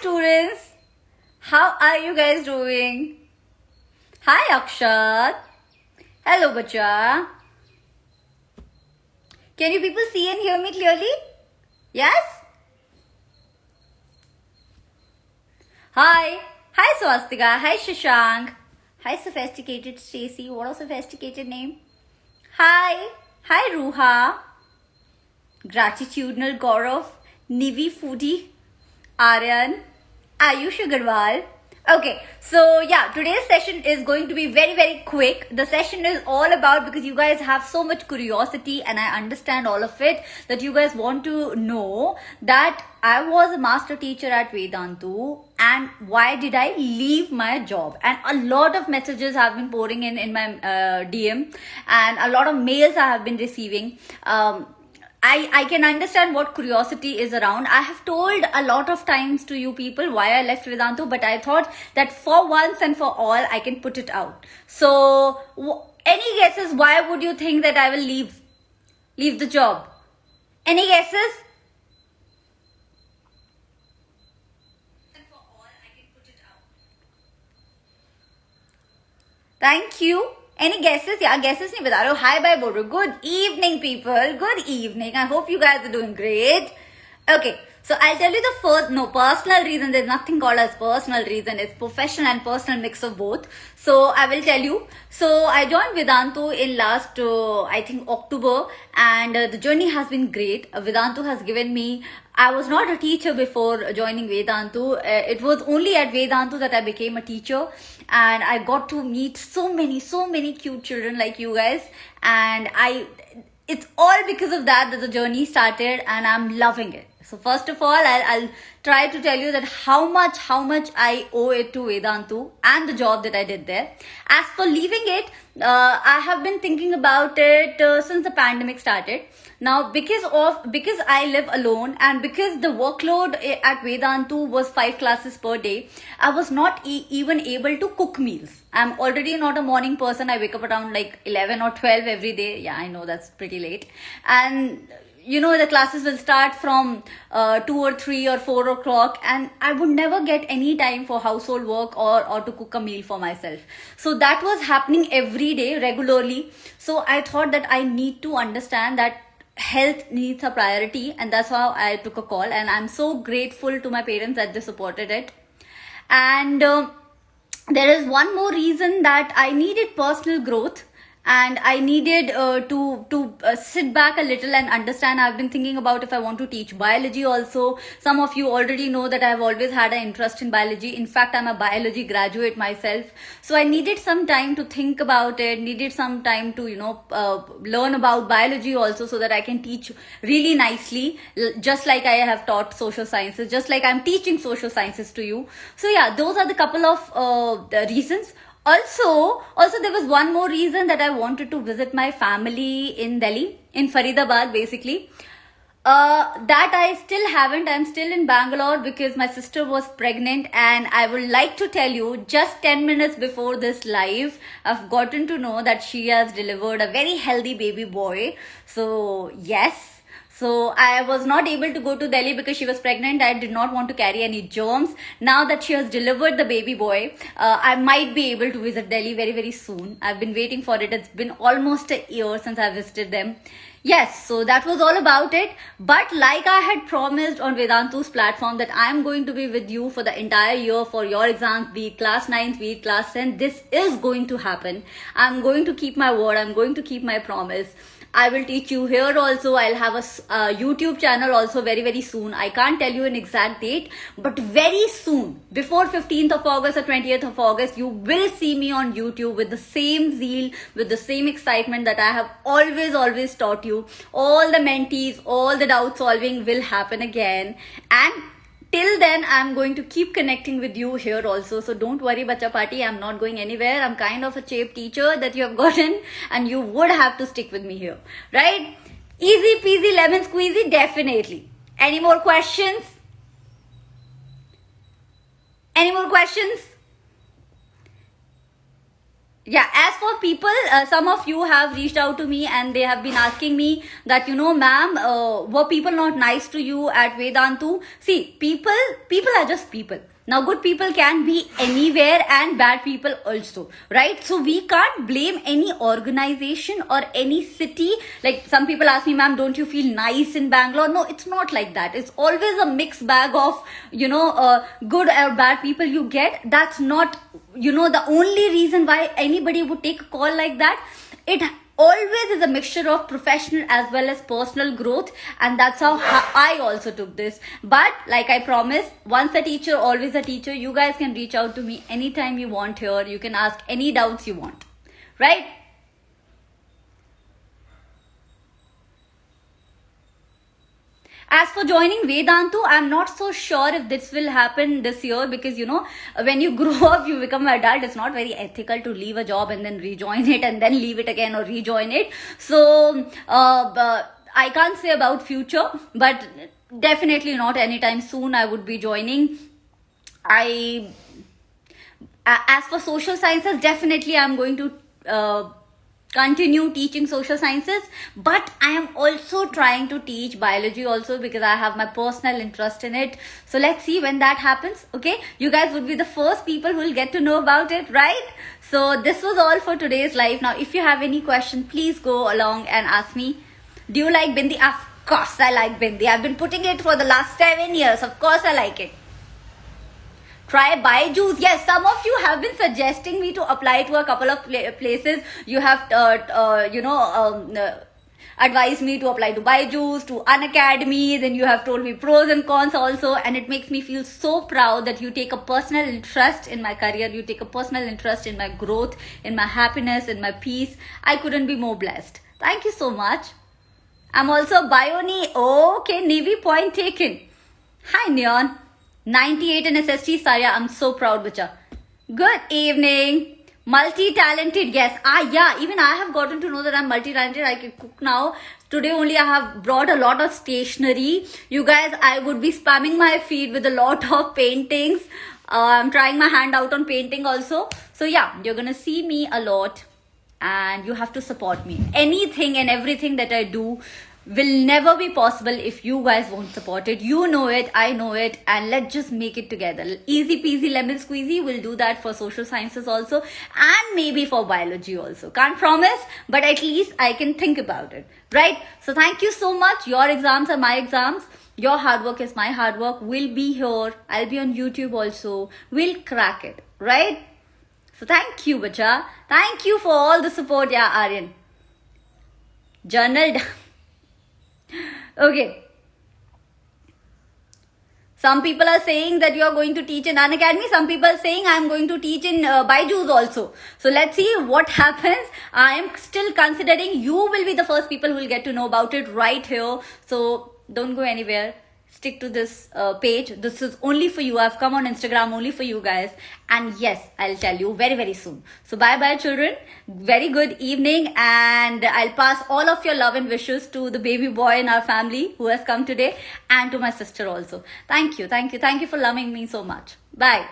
students. How are you guys doing? Hi Akshat. Hello bacha. Can you people see and hear me clearly? Yes? Hi. Hi Swastika. Hi Shashank. Hi sophisticated Stacy. What a sophisticated name. Hi. Hi Ruha. Gratitudinal Gaurav. Nivi Foodie. Aryan, Ayush Agarwal. Okay, so yeah, today's session is going to be very quick. The session is all about, because you guys have so much curiosity and I understand all of it, that you guys want to know that I was a master teacher at Vedantu and why did I leave my job. And a lot of messages have been pouring in my DM and a lot of mails I have been receiving. I can understand what curiosity is around. I have told a lot of times to you people why I left Vedantu, but I thought that for once and for all, I can put it out. So, any guesses why would you think that I will leave the job? Any guesses? Thank you. Any guesses? Yeah, guesses नहीं बता रहे हो. Hi, bye बोल रहे हो. Good evening, people. Good evening. I hope you guys are doing great. Okay, so I'll tell you the first, personal reason. There's nothing called as personal reason. It's professional and personal mix of both. So I will tell you. So I joined Vedantu in last, I think October, and the journey has been great. Vedantu has given me. I was not a teacher before joining Vedantu. It was only at Vedantu that I became a teacher, and I got to meet so many cute children like you guys, and it's all because of that the journey started, and I'm loving it. So first of all, I'll try to tell you that how much I owe it to Vedantu and the job that I did there. As for leaving it, I have been thinking about it since the pandemic started. Now, because I live alone and because the workload at Vedantu was 5 classes per day, I was not even able to cook meals. I'm already not a morning person. I wake up around like 11 or 12 every day. Yeah, I know that's pretty late. And you know, the classes will start from 2 or 3 or 4 o'clock, and I would never get any time for household work or to cook a meal for myself. So that was happening every day regularly. So I thought that I need to understand that health needs a priority, and that's how I took a call, and I'm so grateful to my parents that they supported it. And there is one more reason, that I needed personal growth, and I needed to sit back a little and understand. I've been thinking about if I want to teach biology also. Some of you already know that I've always had an interest in biology. In fact, I'm a biology graduate myself. So I needed some time to think about it, needed some time to, learn about biology also, so that I can teach really nicely, just like I have taught social sciences, just like I'm teaching social sciences to you. So yeah, those are the couple of the reasons. Also, there was one more reason, that I wanted to visit my family in Delhi, in Faridabad basically. That I still haven't. I'm still in Bangalore because my sister was pregnant, and I would like to tell you, just 10 minutes before this live, I've gotten to know that she has delivered a very healthy baby boy. So yes. So I was not able to go to Delhi because she was pregnant. I did not want to carry any germs. Now that she has delivered the baby boy, I might be able to visit Delhi very soon. I've been waiting for it. It's been almost a year since I visited them. Yes, so that was all about it. But like I had promised on Vedantu's platform, that I'm going to be with you for the entire year for your exams, be it class 9th, be it class 10th. This is going to happen. I'm going to keep my word. I'm going to keep my promise. I will teach you here also. I'll have a YouTube channel also very soon. I can't tell you an exact date, but very soon, before 15th of August or 20th of August, you will see me on YouTube with the same zeal, with the same excitement that I have always taught you. All the mentees, all the doubt solving will happen again. And till then, I'm going to keep connecting with you here also. So don't worry, Bacha Party, I'm not going anywhere. I'm kind of a cheap teacher that you have gotten, and you would have to stick with me here. Right? Easy peasy lemon squeezy, definitely. Any more questions? Any more questions? Yeah, as for people, some of you have reached out to me and they have been asking me that, ma'am, were people not nice to you at Vedantu? See, people are just people. Now, good people can be anywhere and bad people also, right? So we can't blame any organization or any city. Like some people ask me, ma'am, don't you feel nice in Bangalore? No, it's not like that. It's always a mixed bag of, good or bad people you get. That's not, the only reason why anybody would take a call like that. It always is a mixture of professional as well as personal growth, and that's how I also took this. But like I promised, once a teacher always a teacher. You guys can reach out to me anytime you want here. You can ask any doubts you want, right? As for joining Vedantu, I'm not so sure if this will happen this year, because when you grow up, you become an adult. It's not very ethical to leave a job and then rejoin it and then leave it again or rejoin it. So I can't say about future, but definitely not anytime soon I would be joining. As for social sciences, definitely I'm going to continue teaching social sciences, but I am also trying to teach biology also, because I have my personal interest in it. So let's see when that happens. Okay, you guys would be the first people who will get to know about it, right? So this was all for today's live. Now if you have any question, please go along and ask me. Do you like bindi? Of course I like bindi. I've been putting it for the last 7 years. Of course I like it. Try Byju's. Yes, some of you have been suggesting me to apply to a couple of places. You have, advised me to apply to Byju's, to Unacademy. Then you have told me pros and cons also. And it makes me feel so proud that you take a personal interest in my career. You take a personal interest in my growth, in my happiness, in my peace. I couldn't be more blessed. Thank you so much. I'm also Bioni. Okay, Navy point taken. Hi, Neon. 98 in SST, Sarya. I'm so proud, bacha. Good evening. Multi-talented, yes. Yeah, even I have gotten to know that I'm multi-talented. I can cook now. Today only I have brought a lot of stationery. You guys, I would be spamming my feed with a lot of paintings. I'm trying my hand out on painting also. So yeah, you're gonna see me a lot. And you have to support me. Anything and everything that I do will never be possible if you guys won't support it. You know it, I know it, and let's just make it together. Easy peasy lemon squeezy. We'll do that for social sciences also, and maybe for biology also. Can't promise, but at least I can think about it, right? So thank you so much. Your exams are my exams. Your hard work is my hard work. We'll be here. I'll be on YouTube also. We'll crack it, right? So thank you, bacha. Thank you for all the support, yeah, Aryan. Journal. Okay. Some people are saying that you are going to teach in Unacademy. Some people are saying I am going to teach in Byju's also. So let's see what happens. I am still considering. You will be the first people who will get to know about it right here. So don't go anywhere. Stick to this page. This is only for you. I've come on Instagram only for you guys. And yes, I'll tell you very, very soon. So bye-bye, children. Very good evening. And I'll pass all of your love and wishes to the baby boy in our family who has come today, and to my sister also. Thank you. Thank you. Thank you for loving me so much. Bye.